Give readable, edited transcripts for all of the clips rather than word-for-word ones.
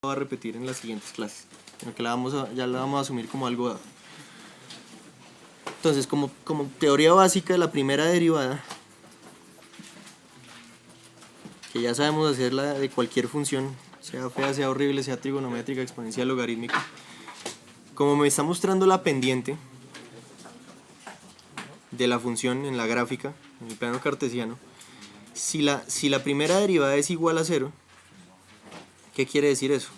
va a repetir en las siguientes clases, sino que ya la vamos a asumir como algo dado. Entonces, como teoría básica de la primera derivada, que ya sabemos hacerla de cualquier función, sea fea, sea horrible, sea trigonométrica, exponencial, logarítmica, como me está mostrando la pendiente de la función en la gráfica, en el plano cartesiano, si la primera derivada es igual a 0, ¿qué quiere decir eso?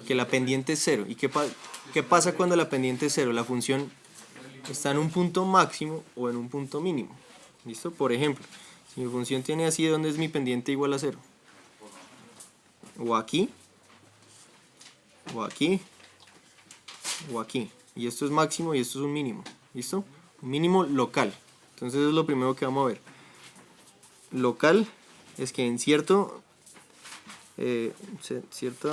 Que la pendiente es 0. ¿Y qué pasa cuando la pendiente es 0? La función está en un punto máximo o en un punto mínimo. ¿Listo? Por ejemplo, si mi función tiene así, ¿dónde es mi pendiente igual a 0? O aquí, o aquí, o aquí. Y esto es máximo y esto es un mínimo. ¿Listo? Un mínimo local. Entonces eso es lo primero que vamos a ver. Local es que en cierta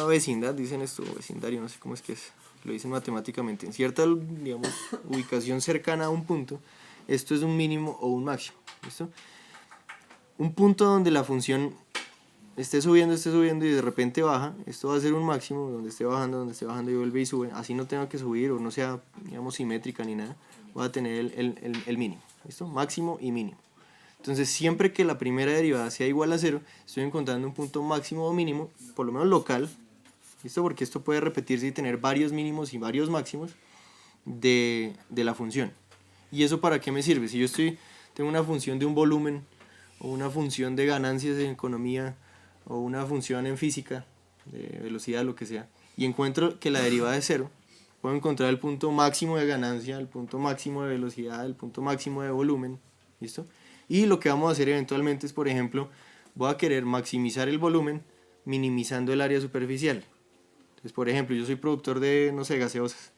vecindad, dicen esto, vecindario, no sé cómo es que es, lo dicen matemáticamente, en cierta, digamos, ubicación cercana a un punto, esto es un mínimo o un máximo. ¿Listo? Un punto donde la función esté subiendo y de repente baja, esto va a ser un máximo, donde esté bajando y vuelve y sube, así no tenga que subir o no sea, digamos, simétrica ni nada, va a tener el mínimo. ¿Listo? Máximo y mínimo. Entonces, siempre que la primera derivada sea igual a 0, estoy encontrando un punto máximo o mínimo, por lo menos local, ¿listo? Porque esto puede repetirse y tener varios mínimos y varios máximos de la función. ¿Y eso para qué me sirve? Si yo tengo una función de un volumen, o una función de ganancias en economía, o una función en física, de velocidad, lo que sea, y encuentro que la derivada es 0, puedo encontrar el punto máximo de ganancia, el punto máximo de velocidad, el punto máximo de volumen, ¿listo? Y lo que vamos a hacer eventualmente es, por ejemplo, voy a querer maximizar el volumen minimizando el área superficial. Entonces, por ejemplo, yo soy productor de, no sé, gaseosas.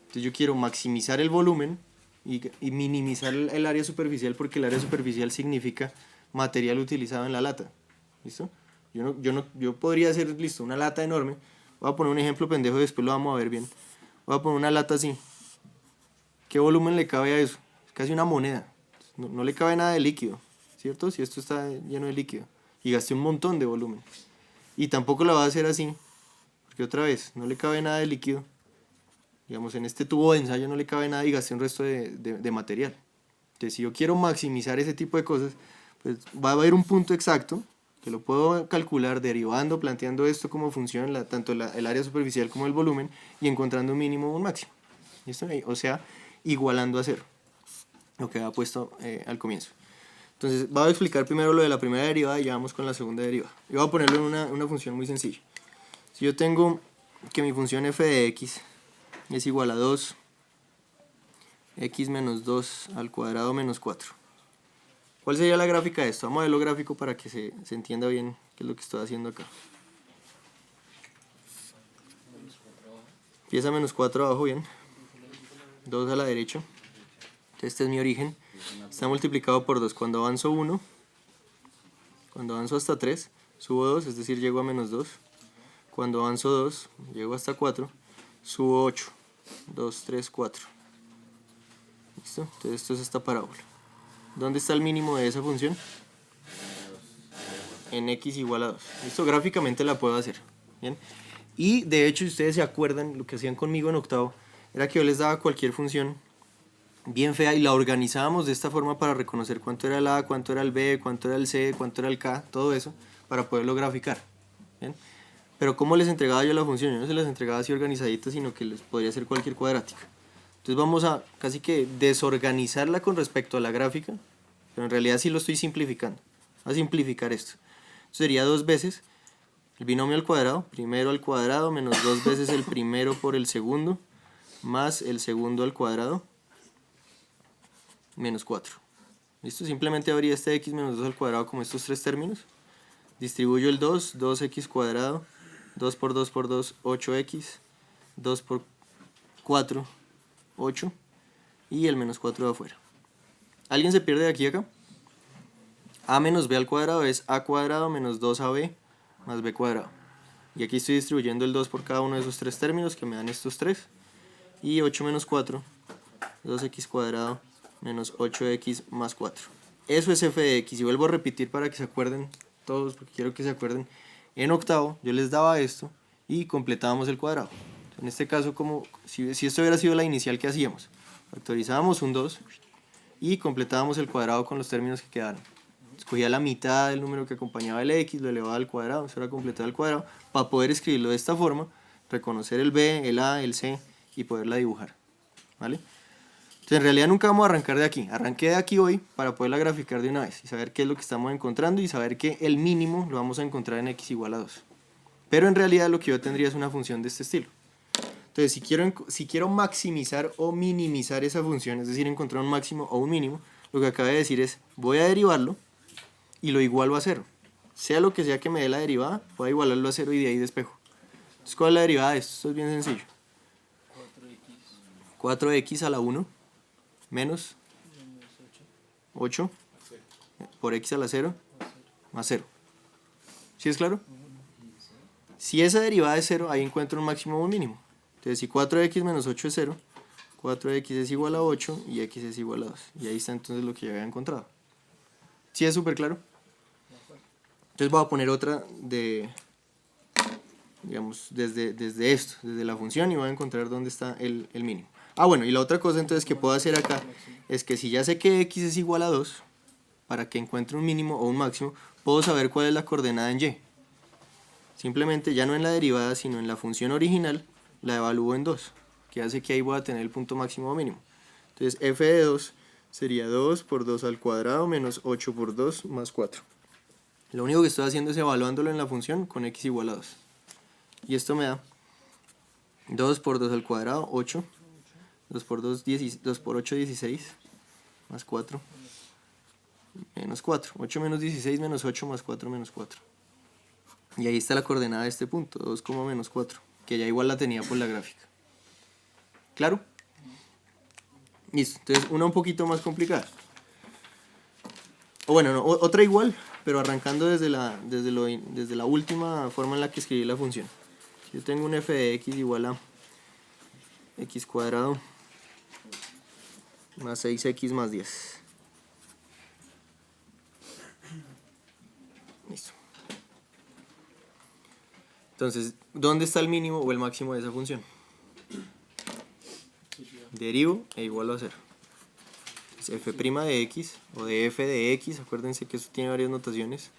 Entonces yo quiero maximizar el volumen y minimizar el área superficial, porque el área superficial significa material utilizado en la lata. ¿Listo? Yo podría hacer, listo, una lata enorme. Voy a poner un ejemplo pendejo y después lo vamos a ver bien. Voy a poner una lata así. ¿Qué volumen le cabe a eso? Es casi una moneda. No le cabe nada de líquido, ¿cierto? Si esto está lleno de líquido. Y gasté un montón de volumen. Y tampoco la va a hacer así, porque otra vez, no le cabe nada de líquido. Digamos, en este tubo de ensayo no le cabe nada y gasté un resto de material. Entonces, si yo quiero maximizar ese tipo de cosas, pues va a haber un punto exacto, que lo puedo calcular derivando, planteando esto como funciona, tanto el área superficial como el volumen, y encontrando un mínimo o un máximo. ¿Listo? O sea, igualando a 0, lo que había puesto al comienzo. Entonces, voy a explicar primero lo de la primera derivada y ya vamos con la segunda derivada. Y voy a ponerlo en una función muy sencilla. Si yo tengo que mi función f de x es igual a 2 x menos 2 al cuadrado menos 4. ¿Cuál sería la gráfica de esto? Vamos a ver lo gráfico para que se entienda bien qué es lo que estoy haciendo acá. Empieza menos 4 abajo, bien. 2 a la derecha. Entonces este es mi origen. Está multiplicado por 2. Cuando avanzo 1, cuando avanzo hasta 3, subo 2, es decir, llego a menos 2. Cuando avanzo 2, llego hasta 4, subo 8. 2, 3, 4. ¿Listo? Entonces esto es esta parábola. ¿Dónde está el mínimo de esa función? En x igual a 2. Esto gráficamente la puedo hacer. ¿Bien? Y de hecho, si ustedes se acuerdan, lo que hacían conmigo en octavo era que yo les daba cualquier función bien fea y la organizábamos de esta forma para reconocer cuánto era el a, cuánto era el b, cuánto era el c, cuánto era el k, todo eso, para poderlo graficar. ¿Bien? Pero ¿cómo les entregaba yo la función? Yo no se las entregaba así organizaditas, sino que les podría hacer cualquier cuadrática. Entonces vamos a casi que desorganizarla con respecto a la gráfica, pero en realidad sí lo estoy simplificando. Voy a simplificar esto. Esto sería 2 veces el binomio al cuadrado, primero al cuadrado, menos 2 veces el primero por el segundo, más el segundo al cuadrado, menos 4. ¿Listo? Simplemente habría este x menos 2 al cuadrado como estos tres términos. Distribuyo el 2, 2x cuadrado, 2 por 2 por 2, 8x, 2 por 4, 8, y el menos 4 de afuera. ¿Alguien se pierde de aquí a acá? A menos b al cuadrado es a cuadrado menos 2ab más b cuadrado. Y aquí estoy distribuyendo el 2 por cada uno de esos tres términos que me dan estos tres. Y 8 menos 4, 2x cuadrado menos 8x más 4. Eso es f de x. Y vuelvo a repetir para que se acuerden todos porque quiero que se acuerden, en octavo yo les daba esto y completábamos el cuadrado. En este caso, como si esto hubiera sido la inicial que hacíamos, factorizábamos un 2 y completábamos el cuadrado con los términos que quedaron. Escogía la mitad del número que acompañaba el x, lo elevaba al cuadrado, eso era completar el cuadrado, para poder escribirlo de esta forma, reconocer el b, el a, el c y poderla dibujar. ¿Vale? Entonces en realidad nunca vamos a arrancar de aquí, arranqué de aquí hoy para poderla graficar de una vez y saber qué es lo que estamos encontrando y saber que el mínimo lo vamos a encontrar en x igual a 2. Pero en realidad lo que yo tendría es una función de este estilo. Entonces si quiero maximizar o minimizar esa función, es decir, encontrar un máximo o un mínimo, lo que acabo de decir es, voy a derivarlo y lo igualo a 0. Sea lo que sea que me dé la derivada, voy a igualarlo a 0 y de ahí despejo. Entonces, ¿cuál es la derivada de esto? Esto es bien sencillo. 4x a la 1 menos 8 por x a la 0 más 0. ¿Sí es claro? Si esa derivada es 0, ahí encuentro un máximo o un mínimo. Entonces si 4x menos 8 es 0, 4x es igual a 8 y x es igual a 2. Y ahí está entonces lo que yo había encontrado. ¿Sí es súper claro? Entonces voy a poner otra de, digamos, desde esto, desde la función, y voy a encontrar dónde está el mínimo. Ah, bueno, y la otra cosa entonces que puedo hacer acá es que si ya sé que x es igual a 2, para que encuentre un mínimo o un máximo, puedo saber cuál es la coordenada en y. Simplemente ya no en la derivada, sino en la función original, la evalúo en 2, que hace que ahí voy a tener el punto máximo o mínimo. Entonces f de 2 sería 2 por 2 al cuadrado menos 8 por 2 más 4. Lo único que estoy haciendo es evaluándolo en la función con x igual a 2. Y esto me da 2 por 2 al cuadrado, 8. 2 por 8, 16. Más 4. Menos 4. 8 menos 16 menos 8 más 4 menos 4. Y ahí está la coordenada de este punto, 2, menos 4. Que ya igual la tenía por la gráfica. ¿Claro? Listo. Entonces una un poquito más complicada. O bueno, no, otra igual, pero arrancando desde la última forma en la que escribí la función. Yo tengo un f de x igual a x cuadrado más 6x más 10. Listo. Entonces, ¿dónde está el mínimo o el máximo de esa función? Derivo e igualo a 0. Entonces, f' de x o de f de x, acuérdense que eso tiene varias notaciones.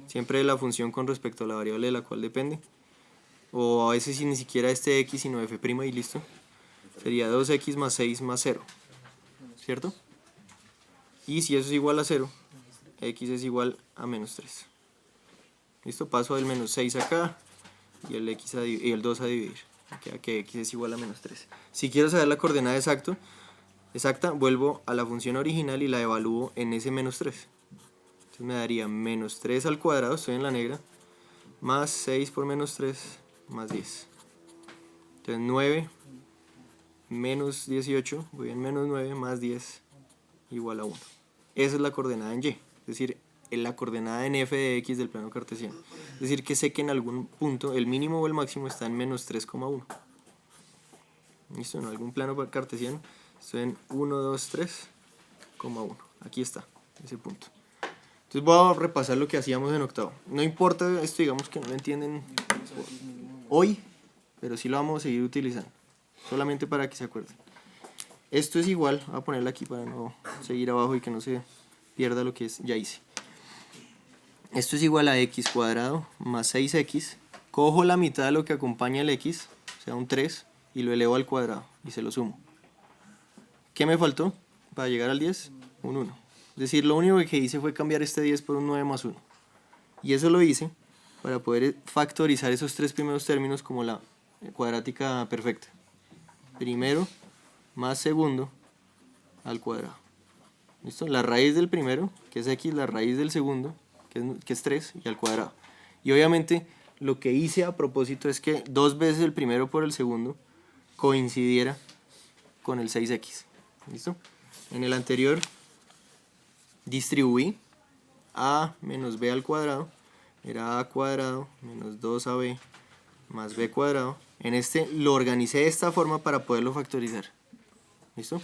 Siempre de la función con respecto a la variable de la cual depende. O a veces ni siquiera este x, sino f' y listo. Sería 2x más 6 más 0. ¿Cierto? Y si eso es igual a 0, x es igual a menos 3. ¿Listo? Paso del menos 6 acá y el 2 a dividir. Queda que x es igual a menos 3. Si quiero saber la coordenada exacta, vuelvo a la función original y la evalúo en ese menos 3. Entonces me daría menos 3 al cuadrado, estoy en la negra, más 6 por menos 3, más 10. Entonces 9 menos 18, voy en menos 9, más 10, igual a 1. Esa es la coordenada en y, es decir, la coordenada en f de x del plano cartesiano. Es decir, que sé que en algún punto el mínimo o el máximo está en menos 3,1. ¿Listo? En algún plano cartesiano estoy en 1, 2, 3,1. Aquí está, ese punto. Entonces voy a repasar lo que hacíamos en octavo. No importa esto, digamos que no lo entienden hoy, pero sí lo vamos a seguir utilizando. Solamente para que se acuerden. Esto es igual, voy a ponerlo aquí para no seguir abajo y que no se pierda lo que ya hice. Esto es igual a x cuadrado más 6x. Cojo la mitad de lo que acompaña el x, o sea un 3, y lo elevo al cuadrado y se lo sumo. ¿Qué me faltó para llegar al 10? Un 1. Es decir, lo único que hice fue cambiar este 10 por un 9 más 1. Y eso lo hice para poder factorizar esos tres primeros términos como la cuadrática perfecta. Primero más segundo al cuadrado. ¿Listo? La raíz del primero, que es x, la raíz del segundo, que es 3, y al cuadrado. Y obviamente lo que hice a propósito es que 2 veces el primero por el segundo coincidiera con el 6x. ¿Listo? En el anterior distribuí a menos b al cuadrado, era a cuadrado menos 2ab más b cuadrado. En este lo organicé de esta forma para poderlo factorizar. ¿Listo?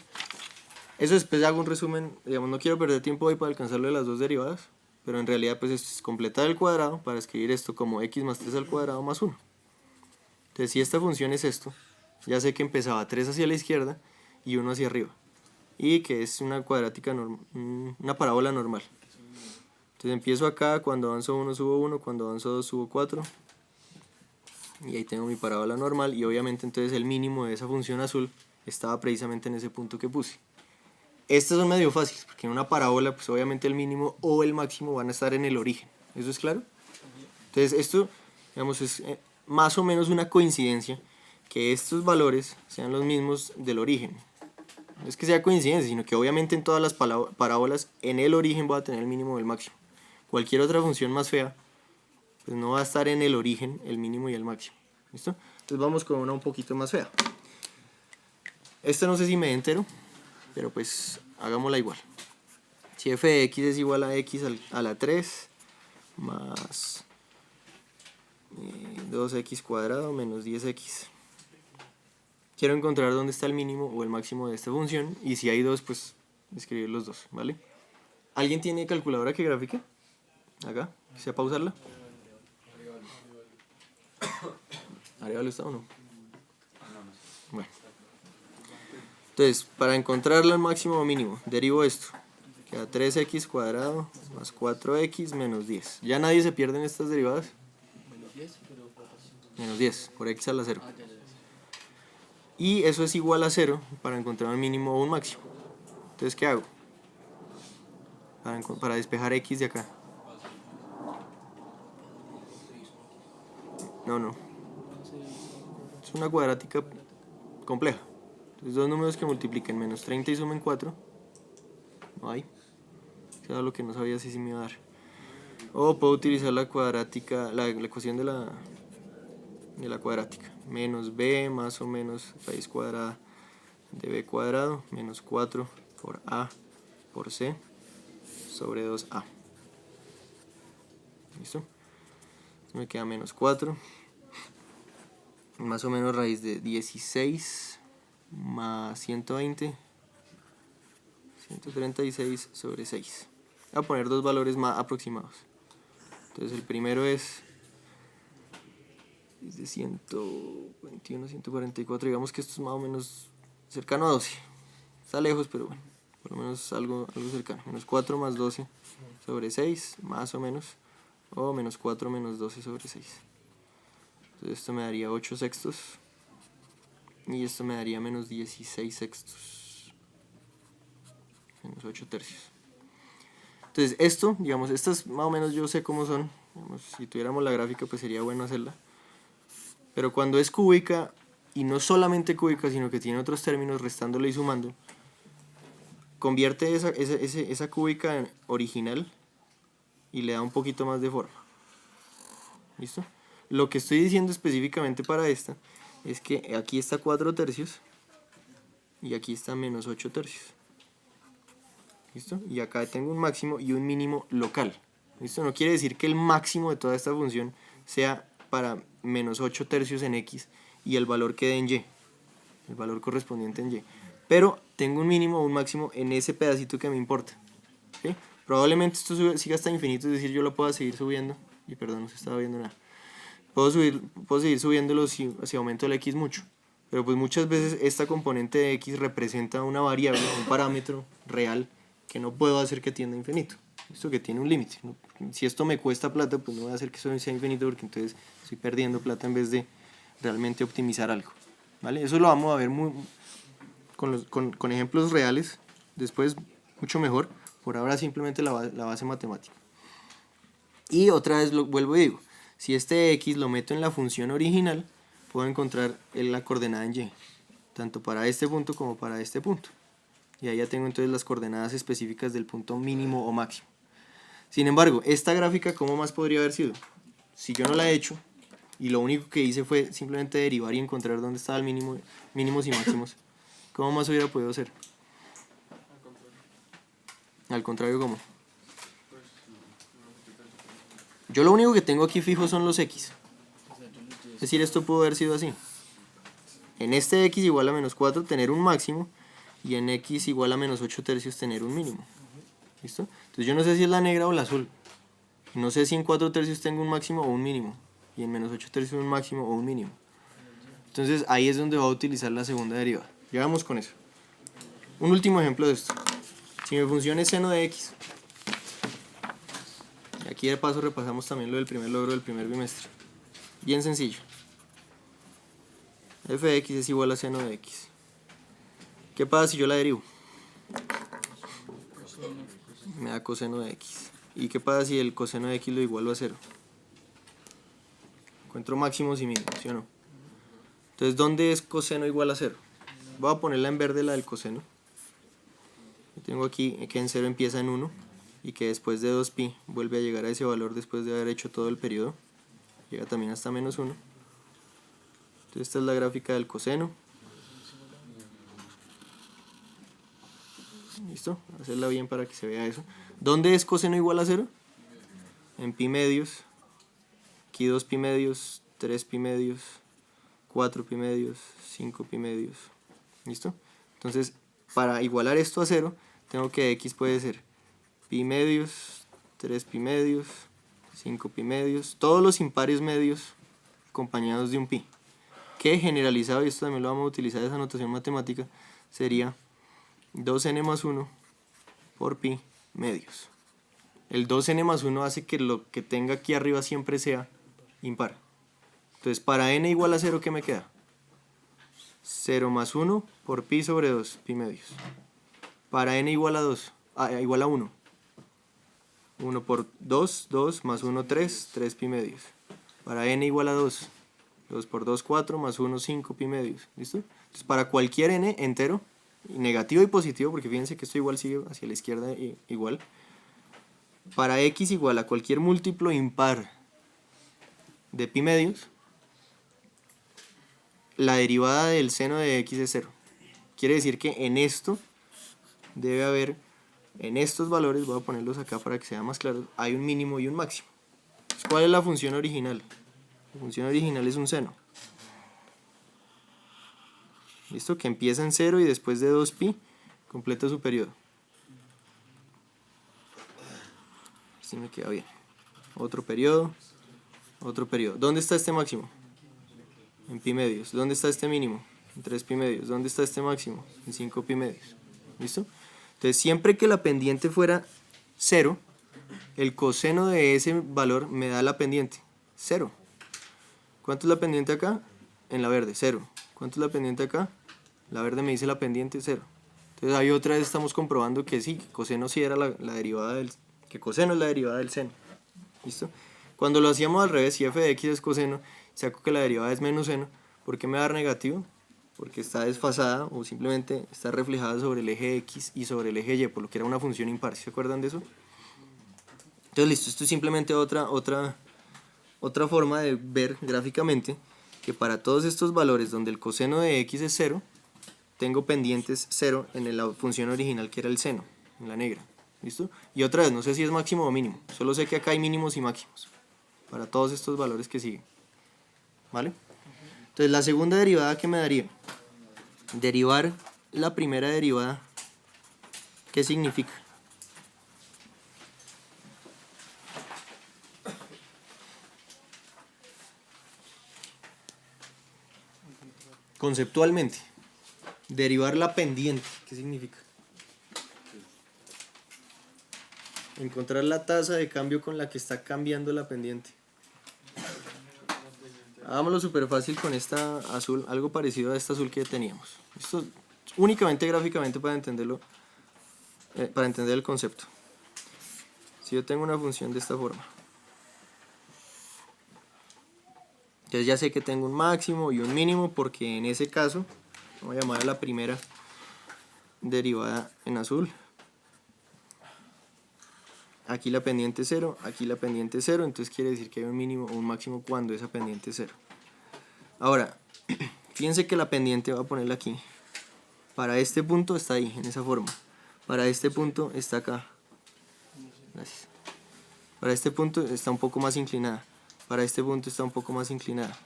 Eso después hago un resumen, digamos, no quiero perder tiempo hoy para alcanzarlo de las dos derivadas, pero en realidad pues esto es completar el cuadrado para escribir esto como x más 3 al cuadrado más 1. Entonces si esta función es esto, ya sé que empezaba 3 hacia la izquierda y 1 hacia arriba, y que es una cuadrática una parábola normal. Entonces empiezo acá, cuando avanzo 1 subo 1, cuando avanzo 2 subo 4, y ahí tengo mi parábola normal, y obviamente entonces el mínimo de esa función azul estaba precisamente en ese punto que puse. Estas son medio fáciles, porque en una parábola pues obviamente el mínimo o el máximo van a estar en el origen. ¿Eso es claro? Entonces esto, digamos, es más o menos una coincidencia que estos valores sean los mismos del origen. No es que sea coincidencia, sino que obviamente en todas las parábolas en el origen voy a tener el mínimo o el máximo. Cualquier otra función más fea, pues no va a estar en el origen el mínimo y el máximo. ¿Listo? Entonces vamos con una un poquito más fea. Esta no sé si me dé entero, pero pues hagámosla igual. Si f de x es igual a x a la 3 más 2x cuadrado menos 10x. Quiero encontrar dónde está el mínimo o el máximo de esta función, y si hay dos, pues escribir los dos, ¿vale? ¿Alguien tiene calculadora que grafique? Acá, ¿sepa usarla? ¿Arevalo está o no? Bueno. Entonces, para encontrar el máximo o mínimo, derivo esto. Queda 3x cuadrado más 4x menos 10. ¿Ya nadie se pierde en estas derivadas? Menos 10, por x a la 0. Y eso es igual a 0 para encontrar un mínimo o un máximo. Entonces, ¿qué hago? Para despejar x de acá. No. Es una cuadrática compleja. Entonces, dos números que multipliquen menos 30 y sumen 4. No hay. Eso era lo que no sabía si me iba a dar. O puedo utilizar la cuadrática, la ecuación de la cuadrática. Menos b más o menos raíz cuadrada de b cuadrado menos 4 por a por c sobre 2a. ¿Listo? Me queda menos 4 más o menos raíz de 16 más 120 136 sobre 6. Voy a poner dos valores más aproximados. Entonces el primero es de 121, 144, digamos que esto es más o menos cercano a 12. Está lejos, pero bueno, por lo menos algo cercano. Menos 4 más 12 sobre 6, más o menos, o menos 4 menos 12 sobre 6. Entonces esto me daría 8 sextos, y esto me daría menos 16 sextos, menos 8 tercios. Entonces esto, digamos, estas más o menos yo sé cómo son. Digamos, si tuviéramos la gráfica pues sería bueno hacerla. Pero cuando es cúbica, y no solamente cúbica, sino que tiene otros términos restándole y sumando, convierte esa cúbica en original y le da un poquito más de forma. ¿Listo? Lo que estoy diciendo específicamente para esta es que aquí está 4 tercios y aquí está menos 8 tercios. ¿Listo? Y acá tengo un máximo y un mínimo local. ¿Listo? No quiere decir que el máximo de toda esta función sea para menos 8 tercios en x y el valor quede en y, el valor correspondiente en y. Pero tengo un mínimo o un máximo en ese pedacito que me importa. ¿Sí? Probablemente esto siga hasta infinito, es decir, yo lo pueda seguir subiendo. Y perdón, no se estaba viendo nada. Puedo seguir subiéndolo si aumento el x mucho. Pero pues muchas veces esta componente de x representa una variable, un parámetro real que no puedo hacer que tienda a infinito. Esto que tiene un límite. Si esto me cuesta plata, pues no voy a hacer que eso sea infinito, porque entonces estoy perdiendo plata en vez de realmente optimizar algo. ¿Vale? Eso lo vamos a ver con ejemplos reales, después mucho mejor. Por ahora simplemente la base matemática. Y otra vez vuelvo y digo, si este x lo meto en la función original, puedo encontrar la coordenada en y, tanto para este punto como para este punto. Y ahí ya tengo entonces las coordenadas específicas del punto mínimo o máximo. Sin embargo, esta gráfica, ¿cómo más podría haber sido? Si yo no la he hecho, y lo único que hice fue simplemente derivar y encontrar dónde estaba el mínimos y máximos, ¿cómo más hubiera podido ser? Al contrario, ¿cómo? Yo lo único que tengo aquí fijo son los x. Es decir, esto pudo haber sido así. En este x igual a menos 4 tener un máximo, y en x igual a menos 8 tercios tener un mínimo. ¿Listo? Entonces yo no sé si es la negra o la azul. No sé si en 4/3 tengo un máximo o un mínimo. Y en menos 8/3 un máximo o un mínimo. Entonces ahí es donde voy a utilizar la segunda derivada. Ya vamos con eso. Un último ejemplo de esto. Si mi función es seno de x. Y aquí de paso repasamos también lo del primer logro del primer bimestre. Bien sencillo. F de x es igual a seno de x. ¿Qué pasa si yo la derivo? Me da coseno de x. ¿Y qué pasa si el coseno de x lo igualo a 0? Encuentro máximos y mínimos, ¿sí o no? Entonces, ¿dónde es coseno igual a 0? Voy a ponerla en verde, la del coseno. Tengo aquí que en 0 empieza en 1 y que después de 2pi vuelve a llegar a ese valor después de haber hecho todo el periodo. Llega también hasta menos 1. Entonces, esta es la gráfica del coseno. ¿Listo? Hacerla bien para que se vea eso. ¿Dónde es coseno igual a 0? En pi medios. Aquí 2 pi medios, 3 pi medios, 4 pi medios, 5 pi medios. ¿Listo? Entonces, para igualar esto a 0, tengo que x puede ser pi medios, 3 pi medios, 5 pi medios, todos los impares medios acompañados de un pi. Que generalizado, y esto también lo vamos a utilizar esa notación matemática, sería 2n más 1 por pi medios. El 2n más 1 hace que lo que tenga aquí arriba siempre sea impar. Entonces, para n igual a 0, ¿qué me queda? 0 más 1 por pi sobre 2, pi medios. Para n igual a 2, igual a 1. 1 por 2, 2 más 1, 3, 3 pi medios. Para n igual a 2, 2 por 2, 4 más 1, 5 pi medios. ¿Listo? Entonces, para cualquier n entero, negativo y positivo, porque fíjense que esto igual sigue hacia la izquierda igual. Para x igual a cualquier múltiplo impar de pi medios, la derivada del seno de x es 0. Quiere decir que en esto debe haber, en estos valores, voy a ponerlos acá para que sea más claro, hay un mínimo y un máximo. Entonces, ¿cuál es la función original? La función original es un seno. ¿Listo? Que empieza en 0 y después de 2pi completa su periodo. Así me queda bien. Otro periodo, otro periodo. ¿Dónde está este máximo? En pi medios. ¿Dónde está este mínimo? En 3 pi medios. ¿Dónde está este máximo? En 5 pi medios. ¿Listo? Entonces, siempre que la pendiente fuera 0, el coseno de ese valor me da la pendiente. 0. ¿Cuánto es la pendiente acá? En la verde, 0. ¿Cuánto es la pendiente acá? La verde me dice la pendiente, 0. Entonces, ahí otra vez estamos comprobando que sí, que coseno sí era la derivada del... que coseno es la derivada del seno. ¿Listo? Cuando lo hacíamos al revés, si f de x es coseno, saco que la derivada es menos seno, ¿por qué me va a dar negativo? Porque está desfasada o simplemente está reflejada sobre el eje x y sobre el eje y, por lo que era una función impar. ¿Se acuerdan de eso? Entonces, listo, esto es simplemente otra forma de ver gráficamente que para todos estos valores donde el coseno de x es 0, tengo pendientes 0 en la función original que era el seno, en la negra. ¿Listo? Y otra vez, no sé si es máximo o mínimo, solo sé que acá hay mínimos y máximos para todos estos valores que siguen. ¿Vale? Entonces, la segunda derivada que me daría, derivar la primera derivada, ¿qué significa? Conceptualmente, derivar la pendiente, ¿qué significa? Encontrar la tasa de cambio con la que está cambiando la pendiente. Hagámoslo súper fácil con esta azul, algo parecido a esta azul que teníamos. Esto únicamente gráficamente para entenderlo, para entender el concepto. Si yo tengo una función de esta forma, entonces ya sé que tengo un máximo y un mínimo, porque en ese caso, voy a llamar a la primera derivada en azul. Aquí la pendiente es 0, aquí la pendiente es 0, entonces quiere decir que hay un mínimo o un máximo cuando esa pendiente es 0. Ahora, fíjense que la pendiente, voy a ponerla aquí. Para este punto está ahí, en esa forma. Para este punto está acá. Gracias. Para este punto está un poco más inclinada. Para este punto está un poco más inclinada.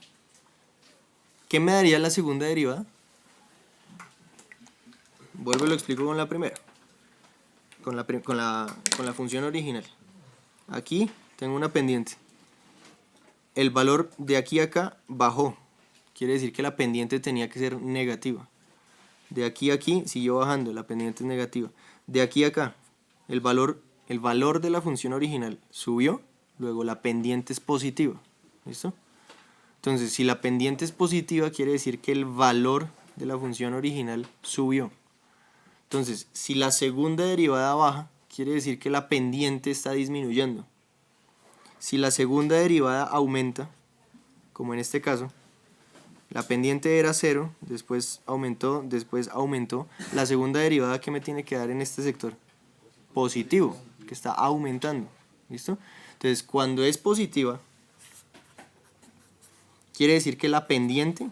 ¿Qué me daría la segunda derivada? Vuelvo y lo explico con la primera. Con la función original. Aquí tengo una pendiente. El valor de aquí a acá bajó. Quiere decir que la pendiente tenía que ser negativa. De aquí a aquí siguió bajando, la pendiente es negativa. De aquí a acá, el valor de la función original subió, luego la pendiente es positiva. ¿Listo? Entonces, si la pendiente es positiva, quiere decir que el valor de la función original subió. Entonces, si la segunda derivada baja, quiere decir que la pendiente está disminuyendo. Si la segunda derivada aumenta, como en este caso, la pendiente era 0, después aumentó, la segunda derivada que me tiene que dar en este sector, positivo, que está aumentando. ¿Listo? Entonces, cuando es positiva, quiere decir que la pendiente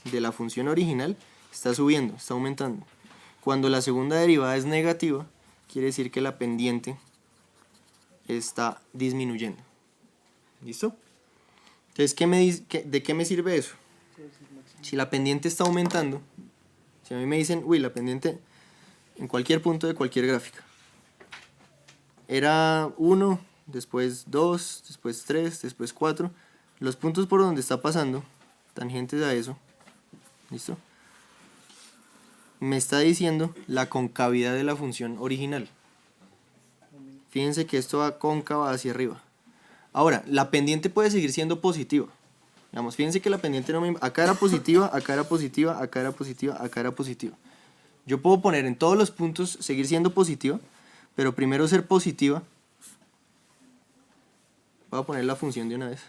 de la función original está subiendo, está aumentando. Cuando la segunda derivada es negativa, quiere decir que la pendiente está disminuyendo. ¿Listo? Entonces, ¿de qué me sirve eso? Si la pendiente está aumentando, si a mí me dicen, uy, la pendiente en cualquier punto de cualquier gráfica, era 1, después 2, después 3, después 4, los puntos por donde está pasando, tangentes a eso, ¿listo? Me está diciendo la concavidad de la función original. Fíjense que esto va cóncava hacia arriba. Ahora, la pendiente puede seguir siendo positiva. Digamos, fíjense que la pendiente no me... Acá era positiva, acá era positiva, acá era positiva, acá era positiva. Yo puedo poner en todos los puntos, seguir siendo positiva, pero primero ser positiva. Voy a poner la función de una vez.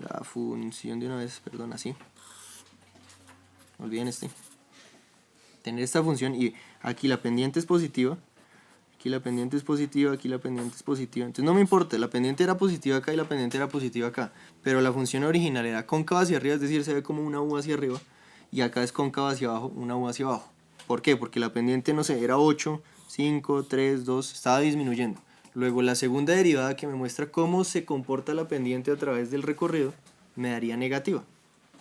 La función de una vez, perdón, así. Olviden tener esta función y aquí la pendiente es positiva. Aquí la pendiente es positiva, aquí la pendiente es positiva. Entonces no me importa, la pendiente era positiva acá y la pendiente era positiva acá. Pero la función original era cóncava hacia arriba, es decir, se ve como una U hacia arriba. Y acá es cóncava hacia abajo, una U hacia abajo. ¿Por qué? Porque la pendiente, no sé, era 8, 5, 3, 2, estaba disminuyendo. Luego la segunda derivada que me muestra cómo se comporta la pendiente a través del recorrido, me daría negativa.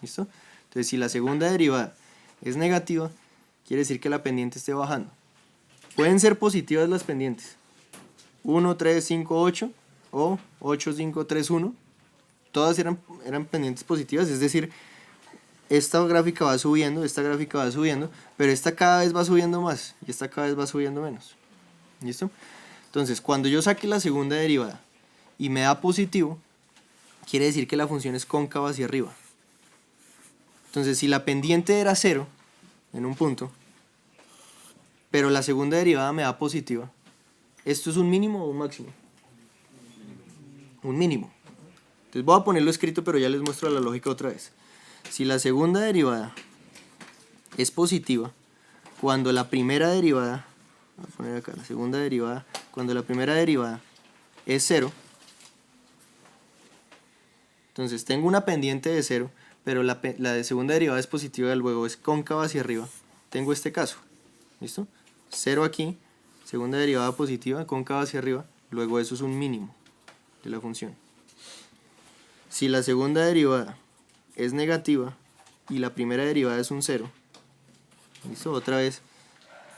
¿Listo? Entonces si la segunda derivada es negativa, quiere decir que la pendiente esté bajando. Pueden ser positivas las pendientes. 1, 3, 5, 8 o 8, 5, 3, 1. Todas eran pendientes positivas, es decir, esta gráfica va subiendo, esta gráfica va subiendo, pero esta cada vez va subiendo más y esta cada vez va subiendo menos. ¿Listo? Entonces, cuando yo saque la segunda derivada y me da positivo, quiere decir que la función es cóncava hacia arriba. Entonces, si la pendiente era 0 en un punto, pero la segunda derivada me da positiva, ¿esto es un mínimo o un máximo? Un mínimo. Entonces voy a ponerlo escrito, pero ya les muestro la lógica otra vez. Si la segunda derivada es positiva, cuando la primera derivada, voy a poner acá la segunda derivada, cuando la primera derivada es 0, entonces tengo una pendiente de 0, pero la de segunda derivada es positiva, luego es cóncava hacia arriba. Tengo este caso. ¿Listo? 0 aquí, segunda derivada positiva, cóncava hacia arriba, luego eso es un mínimo de la función. Si la segunda derivada es negativa y la primera derivada es un 0, ¿listo? Otra vez,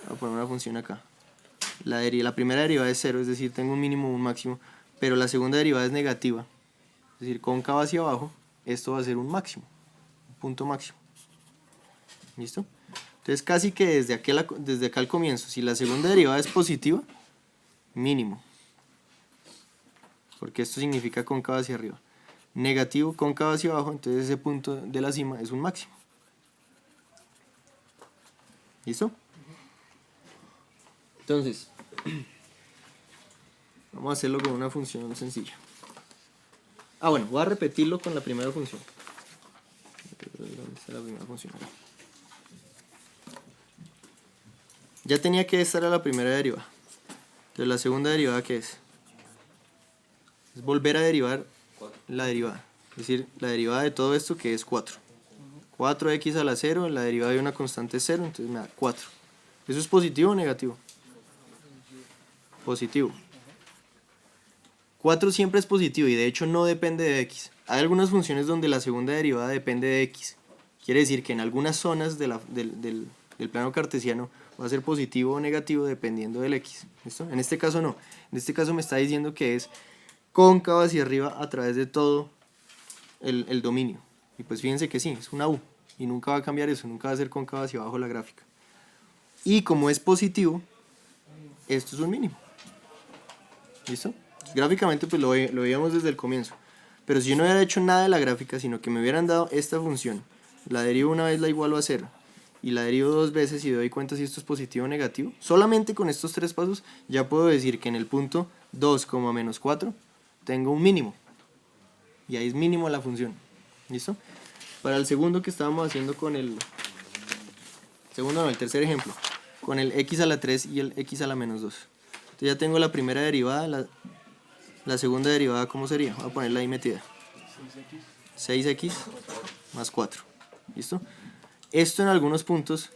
voy a poner una función acá. La primera derivada es 0, es decir, tengo un mínimo o un máximo, pero la segunda derivada es negativa, es decir, cóncava hacia abajo, esto va a ser un máximo, un punto máximo. ¿Listo? Entonces casi que desde acá al comienzo, si la segunda derivada es positiva, mínimo. Porque esto significa cóncava hacia arriba. Negativo, cóncava hacia abajo, entonces ese punto de la cima es un máximo. ¿Listo? Entonces, vamos a hacerlo con una función sencilla. Bueno, voy a repetirlo con la primera función. ¿Dónde está la primera función? Ya tenía que estar a la primera derivada. Entonces la segunda derivada, ¿qué es? Es volver a derivar la derivada. Es decir, la derivada de todo esto, que es 4. 4x a la 0, la derivada de una constante es 0, entonces me da 4. ¿Eso es positivo o negativo? Positivo. 4 siempre es positivo y de hecho no depende de x. Hay algunas funciones donde la segunda derivada depende de x. Quiere decir que en algunas zonas del plano cartesiano va a ser positivo o negativo dependiendo del x. ¿Listo? En este caso no. En este caso me está diciendo que es cóncava hacia arriba a través de todo el dominio. Y pues fíjense que sí, es una U. Y nunca va a cambiar eso, nunca va a ser cóncava hacia abajo la gráfica. Y como es positivo, esto es un mínimo. ¿Listo? Gráficamente pues lo veíamos desde el comienzo. Pero si yo no hubiera hecho nada de la gráfica, sino que me hubieran dado esta función, la derivo una vez, la igualo a 0, y la derivo dos veces y doy cuenta si esto es positivo o negativo, solamente con estos tres pasos ya puedo decir que en el punto 2, menos 4 tengo un mínimo. Y ahí es mínimo la función. ¿Listo? Para el segundo que estábamos haciendo con el... el tercer ejemplo. Con el x a la 3 y el x a la menos 2. Entonces ya tengo la primera derivada, la segunda derivada, ¿cómo sería? Voy a ponerla ahí metida. 6x más 4. ¿Listo? Esto en algunos puntos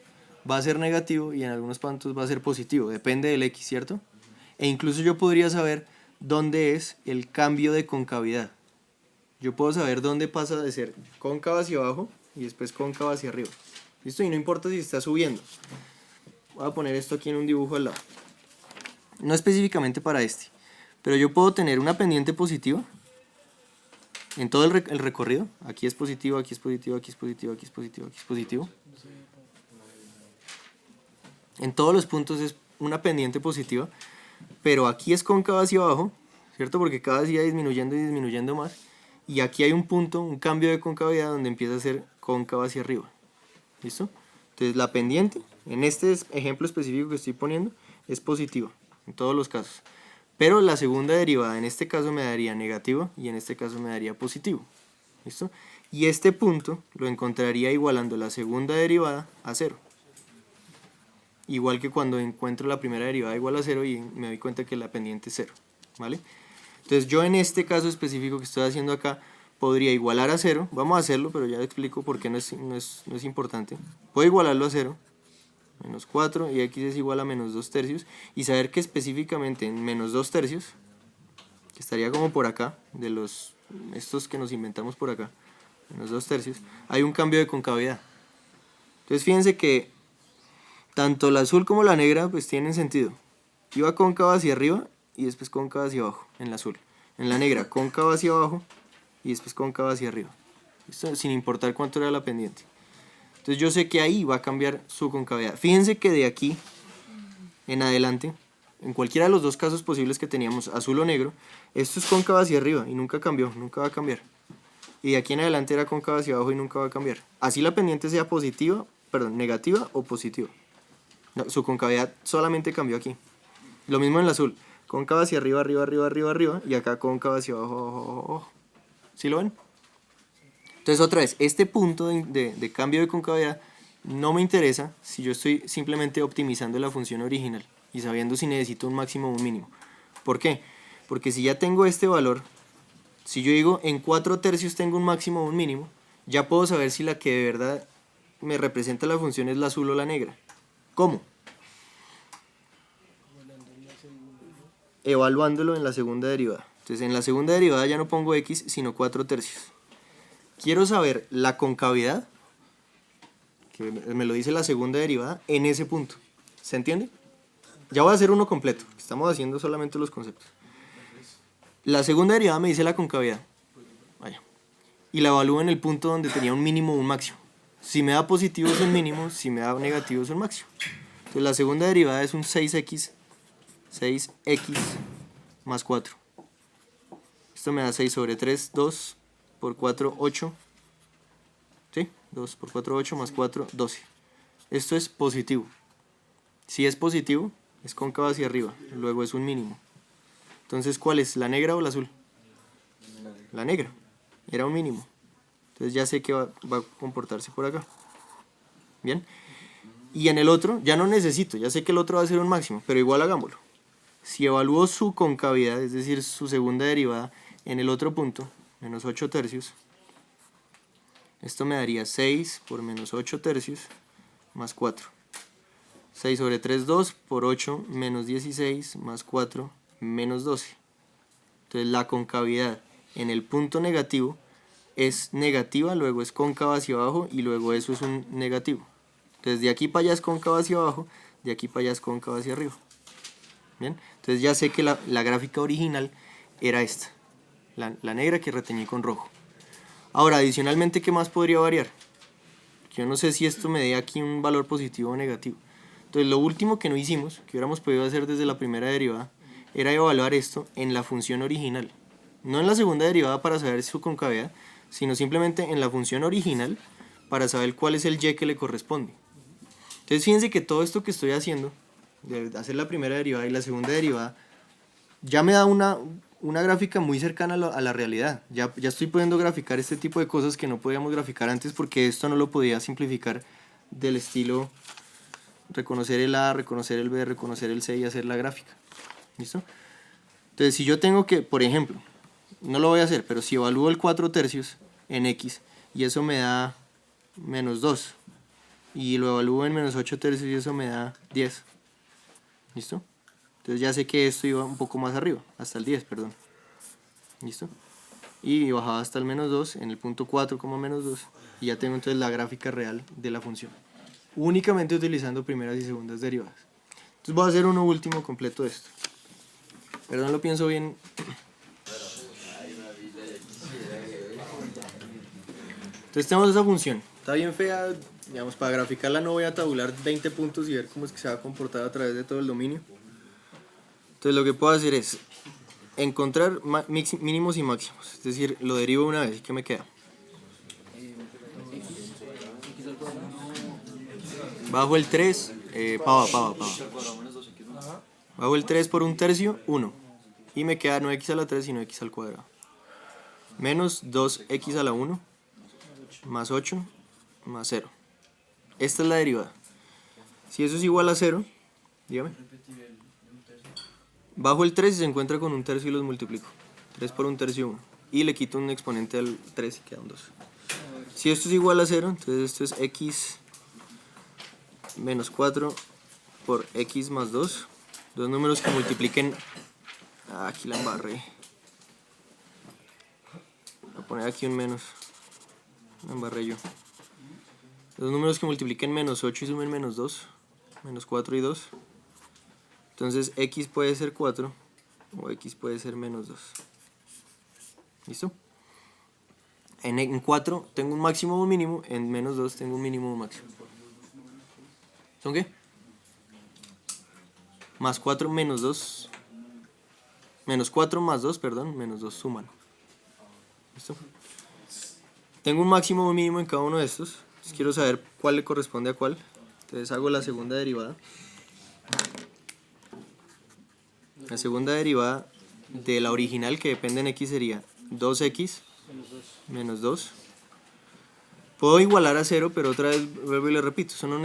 va a ser negativo y en algunos puntos va a ser positivo. Depende del x, ¿cierto? E incluso yo podría saber dónde es el cambio de concavidad. Yo puedo saber dónde pasa de ser cóncava hacia abajo y después cóncava hacia arriba. ¿Listo? Y no importa si está subiendo. Voy a poner esto aquí en un dibujo al lado. No específicamente para este. Pero yo puedo tener una pendiente positiva en todo el recorrido. Aquí es positivo, aquí es positivo, aquí es positivo, aquí es positivo, aquí es positivo. En todos los puntos es una pendiente positiva. Pero aquí es cóncava hacia abajo, ¿cierto? Porque cada vez iba disminuyendo y disminuyendo más. Y aquí hay un punto, un cambio de concavidad donde empieza a ser cóncava hacia arriba. ¿Listo? Entonces la pendiente, en este ejemplo específico que estoy poniendo, es positiva, en todos los casos. Pero la segunda derivada en este caso me daría negativo y en este caso me daría positivo. ¿Listo? Y este punto lo encontraría igualando la segunda derivada a 0. Igual que cuando encuentro la primera derivada igual a 0 y me doy cuenta que la pendiente es 0. ¿Vale? Entonces yo en este caso específico que estoy haciendo acá podría igualar a 0. Vamos a hacerlo, pero ya explico por qué no es importante. Puedo igualarlo a 0. Menos 4 y x es igual a menos 2 tercios. Y saber que específicamente en menos 2 tercios, que estaría como por acá, de estos que nos inventamos por acá, menos 2 tercios, hay un cambio de concavidad. Entonces fíjense que tanto la azul como la negra pues tienen sentido. Iba cóncava hacia arriba y después cóncava hacia abajo, en la azul. En la negra, cóncava hacia abajo y después cóncava hacia arriba. Esto sin importar cuánto era la pendiente. Entonces yo sé que ahí va a cambiar su concavidad. Fíjense que de aquí en adelante, en cualquiera de los dos casos posibles que teníamos, azul o negro, esto es cóncava hacia arriba y nunca cambió, nunca va a cambiar. Y de aquí en adelante era cóncava hacia abajo y nunca va a cambiar. Así la pendiente sea negativa o positiva. No, su concavidad solamente cambió aquí. Lo mismo en el azul, cóncava hacia arriba, arriba, arriba, arriba, arriba, y acá cóncava hacia abajo, abajo, abajo, abajo. ¿Sí lo ven? Entonces otra vez, este punto de cambio de concavidad no me interesa si yo estoy simplemente optimizando la función original y sabiendo si necesito un máximo o un mínimo. ¿Por qué? Porque si ya tengo este valor, si yo digo en 4 tercios tengo un máximo o un mínimo, ya puedo saber si la que de verdad me representa la función es la azul o la negra. ¿Cómo? Evaluándolo en la segunda derivada. Entonces en la segunda derivada ya no pongo x, sino 4 tercios. Quiero saber la concavidad, que me lo dice la segunda derivada, en ese punto. ¿Se entiende? Ya voy a hacer uno completo. Estamos haciendo solamente los conceptos. La segunda derivada me dice la concavidad. Vaya. Y la evalúo en el punto donde tenía un mínimo o un máximo. Si me da positivo es un mínimo, si me da negativo es un máximo. Entonces la segunda derivada es un 6x más 4. Esto me da 6 sobre 3, 2 por 4, 8. ¿Sí? 2 por 4, 8 más 4, 12. Esto es positivo. Si es positivo, es cóncava hacia arriba. Luego es un mínimo. Entonces, ¿cuál es? ¿La negra o la azul? La negra. Era un mínimo. Entonces ya sé que va a comportarse por acá. Bien. Y en el otro, ya no necesito. Ya sé que el otro va a ser un máximo. Pero igual hagámoslo. Si evalúo su concavidad, es decir, su segunda derivada, en el otro punto, menos 8 tercios, esto me daría 6 por menos 8 tercios más 4. 6 sobre 3, 2 por 8 menos 16 más 4 menos 12. Entonces la concavidad en el punto negativo es negativa, luego es cóncava hacia abajo y luego eso es un negativo. Entonces de aquí para allá es cóncava hacia abajo, de aquí para allá es cóncava hacia arriba. Bien, entonces ya sé que la gráfica original era esta. la negra que reteñí con rojo. Ahora, adicionalmente, ¿qué más podría variar? Yo no sé si esto me dé aquí un valor positivo o negativo. Entonces, lo último que no hicimos, que hubiéramos podido hacer desde la primera derivada, era evaluar esto en la función original. No en la segunda derivada para saber su concavidad, sino simplemente en la función original para saber cuál es el y que le corresponde. Entonces, fíjense que todo esto que estoy haciendo, de hacer la primera derivada y la segunda derivada, ya me da una gráfica muy cercana a la realidad. Ya estoy pudiendo graficar este tipo de cosas que no podíamos graficar antes porque esto no lo podía simplificar del estilo reconocer el A, reconocer el B, reconocer el C y hacer la gráfica. ¿Listo? Entonces, si yo tengo que, por ejemplo, no lo voy a hacer, pero si evalúo el 4/3 en X y eso me da menos 2 y lo evalúo en menos 8/3 y eso me da 10. ¿Listo? Entonces ya sé que esto iba un poco más arriba, hasta el 10, perdón. ¿Listo? Y bajaba hasta el menos 2 en el punto 4, menos 2. Y ya tengo entonces la gráfica real de la función. Únicamente utilizando primeras y segundas derivadas. Entonces voy a hacer uno último completo de esto. Perdón, lo pienso bien. Entonces tenemos esa función. Está bien fea. Digamos, para graficarla no voy a tabular 20 puntos y ver cómo es que se va a comportar a través de todo el dominio. Entonces lo que puedo hacer es encontrar mínimos y máximos. Es decir, lo derivo una vez. ¿Y qué me queda? Bajo el 3, pava. Bajo el 3 por 1/3, 1. Y me queda no x a la 3, sino x al cuadrado. Menos 2x a la 1, más 8, más 0. Esta es la derivada. Si eso es igual a 0, dígame. Bajo el 3 y se encuentra con 1/3 y los multiplico. 3 por 1/3, 1. Y le quito un exponente al 3 y queda un 2. Si esto es igual a 0, entonces esto es x menos 4 por x más 2. Dos números que multipliquen... aquí la embarré. Voy a poner aquí un menos. La embarré yo. Dos números que multipliquen menos 8 y sumen menos 2. Menos 4 y 2. Entonces x puede ser 4 o x puede ser menos 2. ¿Listo? En 4 tengo un máximo o un mínimo, en menos 2 tengo un mínimo o un máximo. ¿Son qué? Más 4 menos 2. Menos 4 más 2, perdón, menos 2 suman. ¿Listo? Tengo un máximo o un mínimo en cada uno de estos. Entonces quiero saber cuál le corresponde a cuál. Entonces hago la segunda derivada. La segunda derivada de la original que depende en x sería 2x menos 2. Puedo igualar a 0, pero otra vez vuelvo y le repito, eso no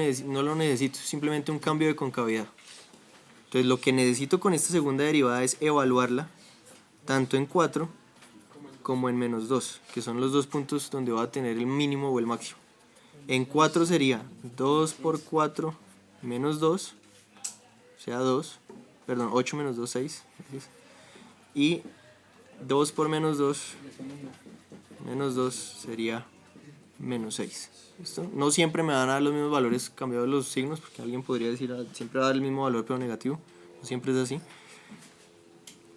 lo necesito, es simplemente un cambio de concavidad. Entonces lo que necesito con esta segunda derivada es evaluarla tanto en 4 como en menos 2, que son los dos puntos donde voy a tener el mínimo o el máximo. En 4 sería 2 por 4 menos 2, o sea 2, perdón, 8 menos 2, 6. Y 2 por menos 2, menos 2 sería menos 6. ¿Listo? No siempre me van a dar los mismos valores cambiados los signos, porque alguien podría decir siempre va a dar el mismo valor pero negativo. No siempre es así.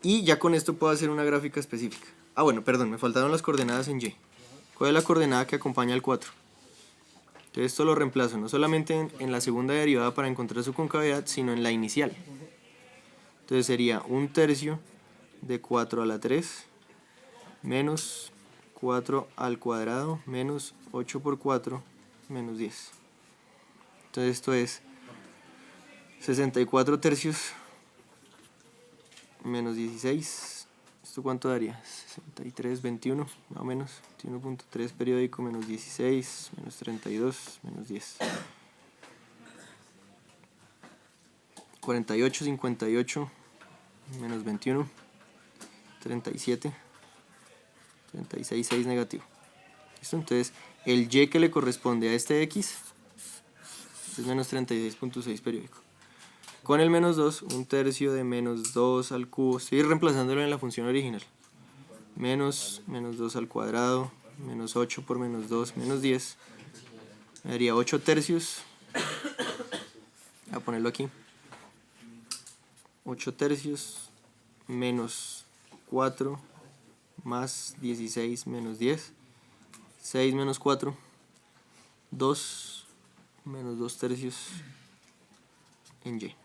Y ya con esto puedo hacer una gráfica específica. Ah, bueno, perdón, me faltaron las coordenadas en y. ¿Cuál es la coordenada que acompaña al 4? Entonces esto lo reemplazo no solamente en la segunda derivada para encontrar su concavidad, sino en la inicial. Entonces sería 1/3 de 4 a la 3 menos 4 al cuadrado menos 8 por 4 menos 10. Entonces esto es 64/3 menos 16. ¿Esto cuánto daría? 63, 21, más o menos. 21.3 periódico menos 16 menos 32 menos 10. 48, 58 menos 21. 37. 36, 6 negativo. ¿Listo? Entonces, el y que le corresponde a este x es menos 36.6 periódico. Con el menos 2, 1/3 de menos 2 al cubo. Estoy reemplazándolo en la función original. Menos 2 al cuadrado, menos 8 por menos 2, menos 10. Me daría 8/3. Voy a ponerlo aquí. 8/3 menos 4 más 16 menos 10, 6 menos 4, 2 menos 2 tercios en y.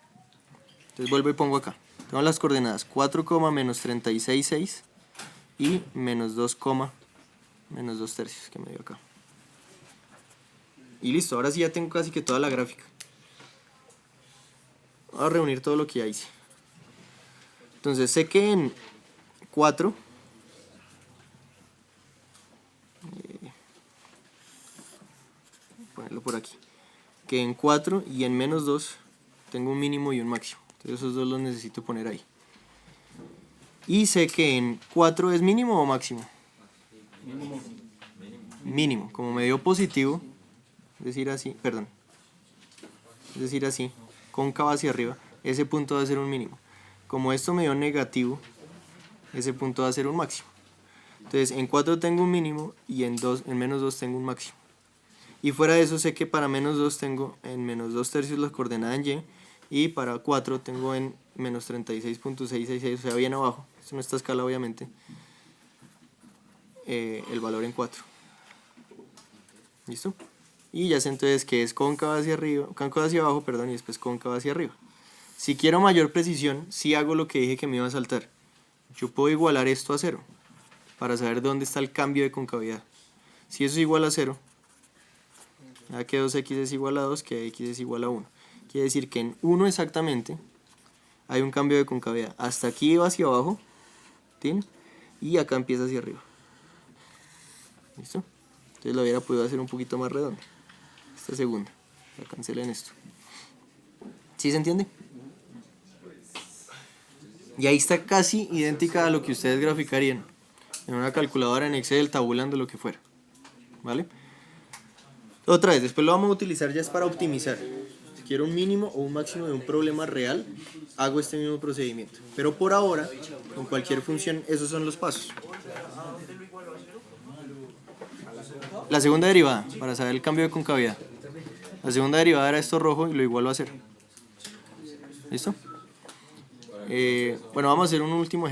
Entonces vuelvo y pongo acá. Tengo las coordenadas 4, menos 36,6 y menos 2, menos 2 tercios que me dio acá. Y listo, ahora sí ya tengo casi que toda la gráfica. Voy a reunir todo lo que ya hice. Entonces sé que en 4, ponerlo por aquí, que en 4 y en menos 2 tengo un mínimo y un máximo. Entonces esos dos los necesito poner ahí. Y sé que en 4 es mínimo o máximo. Mínimo. Como me dio positivo, es decir así, cóncavo hacia arriba, ese punto va a ser un mínimo. Como esto me dio negativo, ese punto va a ser un máximo. Entonces en 4 tengo un mínimo y en menos 2 tengo un máximo. Y fuera de eso sé que para menos 2 tengo en menos 2 tercios la coordenada en y, y para 4 tengo en menos 36.666, o sea, bien abajo, esto no está a escala obviamente, el valor en 4. ¿Listo? Y ya sé entonces que es cóncavo hacia arriba, cóncavo hacia abajo, perdón, y después cóncavo hacia arriba. Si quiero mayor precisión, sí hago lo que dije que me iba a saltar. Yo puedo igualar esto a 0 para saber dónde está el cambio de concavidad. Si eso es igual a 0, ya que 2x es igual a 2, que x es igual a 1. Quiere decir que en 1 exactamente hay un cambio de concavidad. Hasta aquí va hacia abajo, ¿sí? Y acá empieza hacia arriba. ¿Listo? Entonces lo hubiera podido hacer un poquito más redonda. Esta segunda. La cancelen esto. ¿Sí se entiende? Y ahí está casi idéntica a lo que ustedes graficarían en una calculadora en Excel, tabulando lo que fuera. ¿Vale? Otra vez, después lo vamos a utilizar ya es para optimizar. Si quiero un mínimo o un máximo de un problema real, hago este mismo procedimiento. Pero por ahora, con cualquier función, esos son los pasos. La segunda derivada, para saber el cambio de concavidad. La segunda derivada era esto rojo y lo igualo a 0. ¿Listo? Bueno, vamos a hacer un último ejemplo.